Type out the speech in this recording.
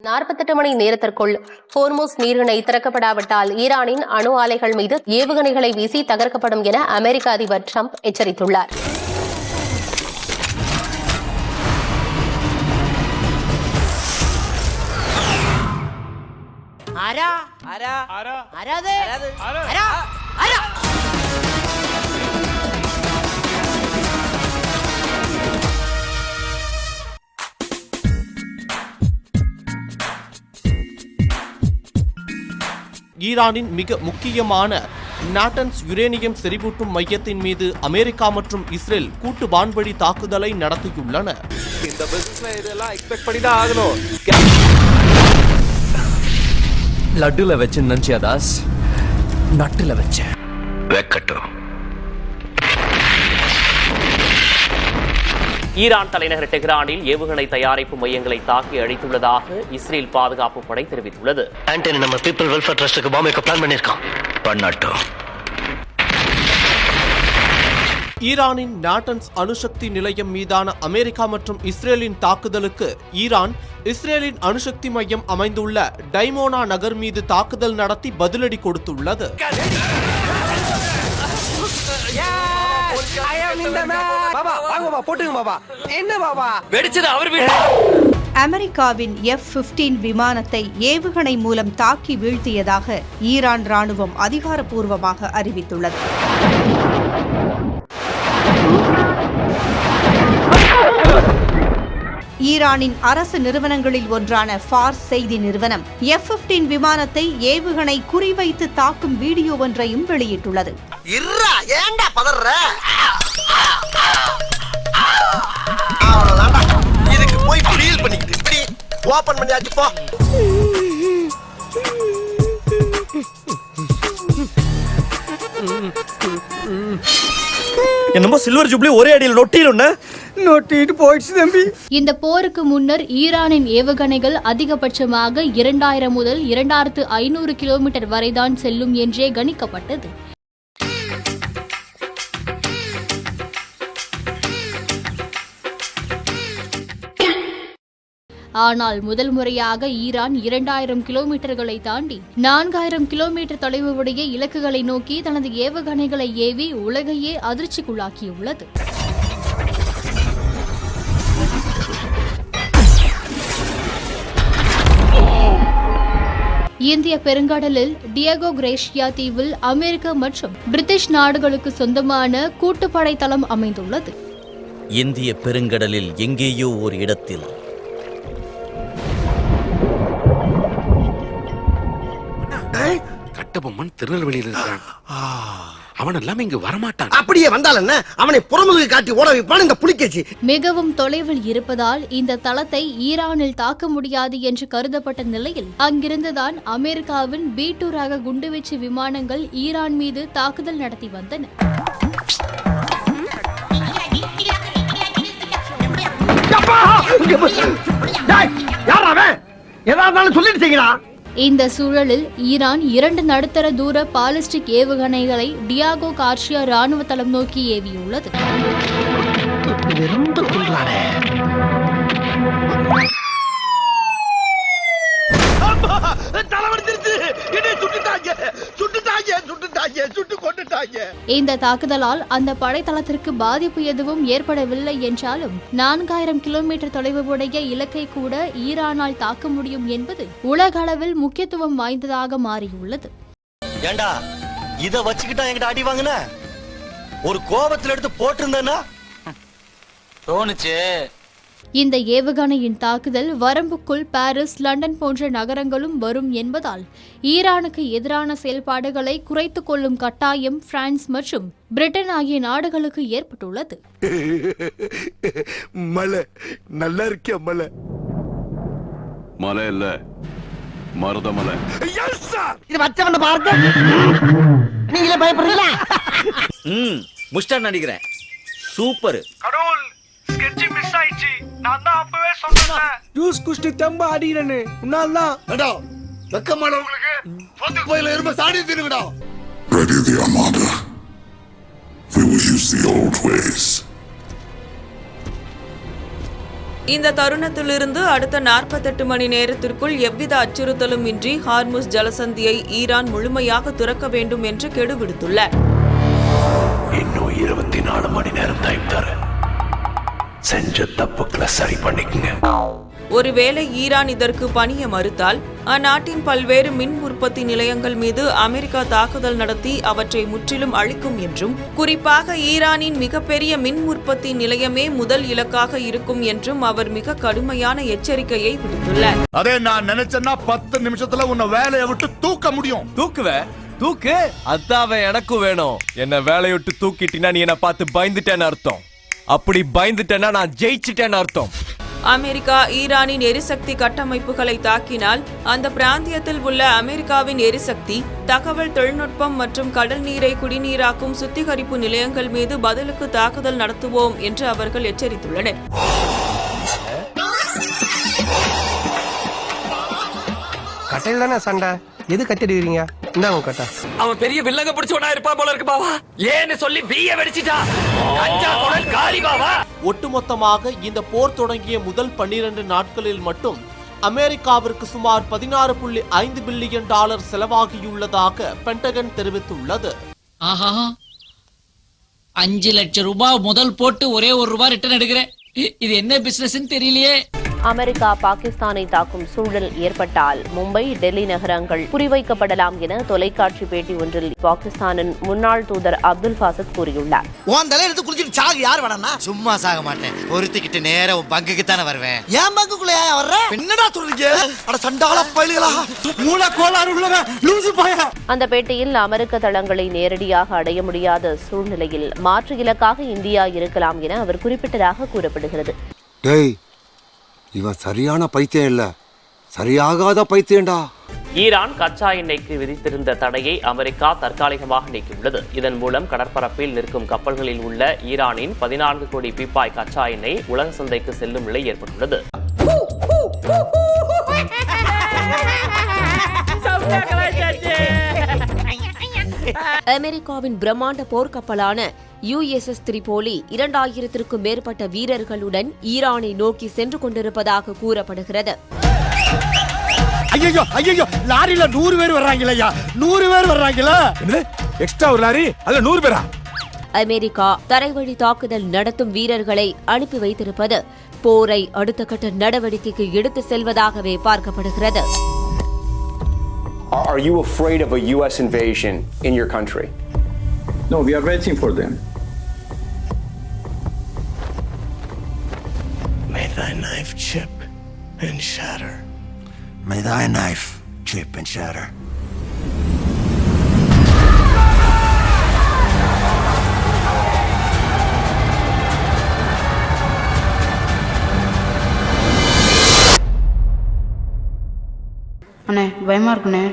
48 மணி நேரத்திற்குள் ஹோர்முஸ் நீரிணை திறக்கப்படாவிட்டால் ஈரானின் அணு ஆலைகள் மீது ஏவுகணைகளை வீசி தகர்க்கப்படும் என அமெரிக்க அதிபர் டிரம்ப் எச்சரித்துள்ளார். ஈரானின் மிக முக்கியமான நாட்டன்ஸ் யுரேனியம் செறிவூட்டும் மையத்தின் மீது அமெரிக்கா மற்றும் இஸ்ரேல் கூட்டு வான்வழி தாக்குதலை நடத்தியுள்ளன. இந்த பிசினஸ்ல இதெல்லாம் எக்ஸ்பெக்ட் பண்ணி தான் ஆகணும். லட்டுல வச்சு நினைச்சியா தாஸ்? நட்டுல வச்ச வெக்கட்டும். ஈரான் தலைநகர் டெஹ்ரானில் ஏவுகணை தயாரிப்பு மையங்களை தாக்கி அழித்துள்ளதாக இஸ்ரேல் பாதுகாப்பு படை தெரிவித்துள்ளது. ஆண்டனி நம்ம பீப்பிள் வெல்ஃபேர் ட்ரஸ்டுக்கு பாம்பேக்கு பிளான் பண்ணிருக்கான். பண்ணட்டும். ஈரானின் நாட்டன்ஸ் அணுசக்தி நிலையம் மீதான அமெரிக்கா மற்றும் இஸ்ரேலின் தாக்குதலுக்கு ஈரான் இஸ்ரேலின் அணுசக்தி மையம் அமைந்துள்ள டைமோனா நகர் மீது தாக்குதல் நடத்தி பதிலடி கொடுத்துள்ளது. அமெரிக்காவின் F-15 விமானத்தை ஏவுகணை மூலம் தாக்கி வீழ்த்தியதாக ஈரான் ராணுவம் அதிகாரப்பூர்வமாக அறிவித்துள்ளது. ஈரானின் அரசு நிறுவனங்களில் ஒன்றான ஃபார்ஸ் செய்தி நிறுவனம் F-15 விமானத்தை ஏவுகணை குறிவைத்து தாக்கும் வீடியோ ஒன்றையும் வெளியிட்டுள்ளது. என்னமோ சில்வர் ஜூப்ளி ஒரே அடியில் நொட்டிட்டு போயிடுச்சு தம்பி. இந்த போருக்கு முன்னர் ஈரானின் ஏவுகணைகள் அதிகபட்சமாக 2000 முதல் 2500 கிலோமீட்டர் வரைதான் செல்லும் என்றே கணிக்கப்பட்டது. ஆனால் முதல் முறையாக ஈரான் 2000 கிலோமீட்டர்களை தாண்டி 4000 கிலோமீட்டர் தொலைவு உடைய இலக்குகளை நோக்கி தனது ஏவுகணைகளை ஏவி உலகையே அதிர்ச்சிக்குள்ளாக்கியுள்ளது. இந்திய பெருங்கடலில் டியகோ கிரேஷியா தீவில் அமெரிக்க மற்றும் பிரிட்டிஷ் நாடுகளுக்கு சொந்தமான கூட்டுப்படை தளம் அமைந்துள்ளது. இந்திய பெருங்கடலில் எங்கேயோ ஒரு இடத்தில் கட்டபொம்மன் திருநெல்வேலியில் இருக்கிறான். அவன் எல்லாம் இங்கு வரமாட்டான். அப்படியே வந்தால் என்ன, அவனை புறமுதுகு காட்டி ஓட வைப்பான் இந்த புலிகேசி. மிகவும் தொலைவில் இருப்பதால் இந்த தளத்தை ஈரானில் தாக்க முடியாது என்று கருதப்பட்ட நிலையில் அங்கிருந்துதான் அமெரிக்காவின் B-2 ரக குண்டுவீச்சு விமானங்கள் ஈரான் மீது தாக்குதல் நடத்தி வந்தன. இந்த சூழலில் ஈரான் 2 நடுத்தர தூர பாலிஸ்டிக் ஏவுகணைகளை டியாகோ கார்ஷியா ராணுவ தளம் நோக்கி ஏவியுள்ளது. இந்த தாக்குதலால் அந்த படைத்தளத்திற்கு பாதிப்பு எதுவும் ஏற்படவில்லை என்றாலும் 4000 கிலோமீட்டர் தொலைவு உடைய இலக்கை கூட ஈரானால் தாக்க முடியும் என்பது உலக அளவில் முக்கியத்துவம் வாய்ந்ததாக மாறியுள்ளது. ஏண்டா இத வச்சுக்கிட்டா என்கிட்ட அடி வாங்குன? ஒரு கோபத்துல எடுத்து போட்டிருந்தேன்னா தோணுச்சு. இந்த ஏவுகணையின் தாக்குதல் வரம்புக்குள் பாரிஸ், லண்டன் போன்ற நகரங்களும் வரும் என்பதால் ஈரானுக்கு எதிரான செயல்பாடுகளை குறைத்துக் கொள்ளும் கட்டாயம் பிரான்ஸ் மற்றும் பிரிட்டன் ஆகிய நாடுகளுக்கு ஏற்பட்டுள்ளது. மலை நல்லா இருக்கியா? மலை மலை இல்ல, மருதமலை. இது வச்சவன பாருங்க. நீங்களே பயப்படுறீங்களா? முஸ்டார் நடிக்கிறேன். சூப்பர். கடவுள் ஸ்கெட்ச் மிஸ் ஆயிடுச்சு. நான் தான் அப்பவே சொன்னேன். ஜூஸ் குஷ்டி தம்ப அடிறனே. உன்னால்தான். அடா வெக்கமான உங்களுக்கு. போட்டு போயில இரும்ப சாடி திருங்கடா. Ready the armada. We will use the old ways. இந்த தருணத்திலிருந்து அடுத்த 48 மணி நேரத்திற்குள் எவ்வித அச்சுறுத்தலும் இன்றி ஹார்முஸ் ஜலசந்தியை ஈரான் முழுமையாக திறக்க வேண்டும் என்று கெடு விடுத்துள்ளார். இன்னும் 24 மணி நேரம் டைம் தரேன். செஞ்ச தப்புக்களை சரி பண்ணிக்கங்க. ஒருவேளை ஈரான் இதற்கு பணிய மறுத்தால் அந்நாட்டின் பல்வேறு மின் உற்பத்தி நிலையங்கள் மீது அமெரிக்கா தாக்குதல் நடத்தி அவற்றை முற்றிலும் அழிக்கும் என்றும், குறிப்பாக ஈரானின் மிகப்பெரிய மின் உற்பத்தி நிலையமே முதல் இலக்காக இருக்கும் என்றும் அவர் மிக கடுமையான எச்சரிக்கையை விடுத்துள்ளார். அதே நான் நினைச்சேன்னா 10 நிமிஷத்துல உன்னை வேலையை விட்டு தூக்க முடியும். தூக்கு அதாவே எனக்கும் வேணும். என்ன வேலையை விட்டு தூக்கிட்டீங்கன்னா நீ என்ன பார்த்து பயந்துட்டேன்னு அர்த்தம். அப்படி பயந்துட்டேன்னா நான் ஜெயிச்சிட்டேன்னு அர்த்தம். அமெரிக்கா ஈரானின் எரிசக்தி கட்டமைப்புகளை தாக்கினால் அந்த பிராந்தியத்தில் உள்ள அமெரிக்காவின் எரிசக்தி, தகவல் தொழில்நுட்பம் மற்றும் கடல் நீரை குடிநீராக்கும் சுத்திகரிப்பு நிலையங்கள் மீது பதிலுக்கு தாக்குதல் நடத்துவோம் என்று அவர்கள் எச்சரித்துள்ளனர். கட்டையில் தானே சண்டை, எது கட்டிடுவீங்க? இந்தாங்க கட்டா. அவன் பெரிய வில்லங்க பிடிச்சவனா இருப்பா போல இருக்கு பாவா. ஏன்னு சொல்லி பீய வெடிச்சிட்டா. கஞ்சா குடல் காரி பாவா. ஒட்டுமொத்தமாக இந்த போர் தொடங்கிய முதல் 12 நாட்களில் மட்டும் அமெரிக்காவிற்கு சுமார் $16.5 பில்லியன் செலவாகியுள்ளதாக பென்டகன் தெரிவித்துள்ளது. 5 லட்சம் ரூபாய் முதல் போட்டு ஒரே ₹1 ரிட்டர்ன் எடுக்கிறேன். இது என்ன பிசினஸ் தெரியலையே. அமெரிக்கா பாகிஸ்தானை தாக்கும் சூழல் ஏற்பட்டால் மும்பை, டெல்லி நகரங்கள் குறிவைக்கப்படலாம் என தொலைக்காட்சி பேட்டி ஒன்றில் பாகிஸ்தானின் முன்னாள் தூதர் அப்துல் பாசித் கூறியுள்ளார். சும்மா சாக மாட்டேன். ஒருத்திக்கிட்டு நேரா உன் பங்குக்கு தானே வருவேன். என் பங்குக்குள்ளே வர்ற என்னடா சொல்றீங்க? அட சண்டால பயிலுகளா, மூல கோளாறு உள்ளவன் லூசு பாயா. அந்த பேட்டியில் அமெரிக்க தளங்களை நேரடியாக அடைய முடியாத சூழ்நிலையில் மாற்று இலக்காக இந்தியா இருக்கலாம் என அவர் குறிப்பிட்டதாக கூறப்படுகிறது. இவன் சரியான பைத்தியம் இல்ல, சரியாகாத பைத்தியம்டா. ஈரான் கச்சா எண்ணெய்க்கு விதித்திருந்த தடையை அமெரிக்கா தற்காலிகமாக நீக்கியுள்ளது. இதன் மூலம் கடற்பரப்பில் நிற்கும் கப்பல்களில் உள்ள ஈரானின் 14 கோடி பீப்பாய் கச்சா எண்ணெய் உலக சந்தைக்கு செல்லும் நிலை ஏற்பட்டுள்ளது. அமெரிக்காவின் பிரம்மாண்ட போர்க்கப்பலான USS திரிபோலி 2000க்கும் மேற்பட்ட வீரர்களுடன் ஈரானை நோக்கி சென்று கொண்டிருப்பதாக கூறப்படுகிறது. ஐயோ லாரியில 100 பேர் வர்றாங்களா? 100 பேர் வர்றாங்களா? எக்ஸ்ட்ரா ஒரு லாரி, அதுல 100 பேரா? அமெரிக்கா தரைவழி தாக்குதல் நடத்தும் வீரர்களை அனுப்பி வைத்திருப்பது போரை அடுத்த கட்ட நடவடிக்கைக்கு எடுத்து செல்வதாகவே பார்க்கப்படுகிறது. Are you afraid of a US invasion in your country? No, we are waiting for them. May thy knife chip and shatter. May thy knife chip and shatter. அண்ணே பயமா இருக்குண்ணே.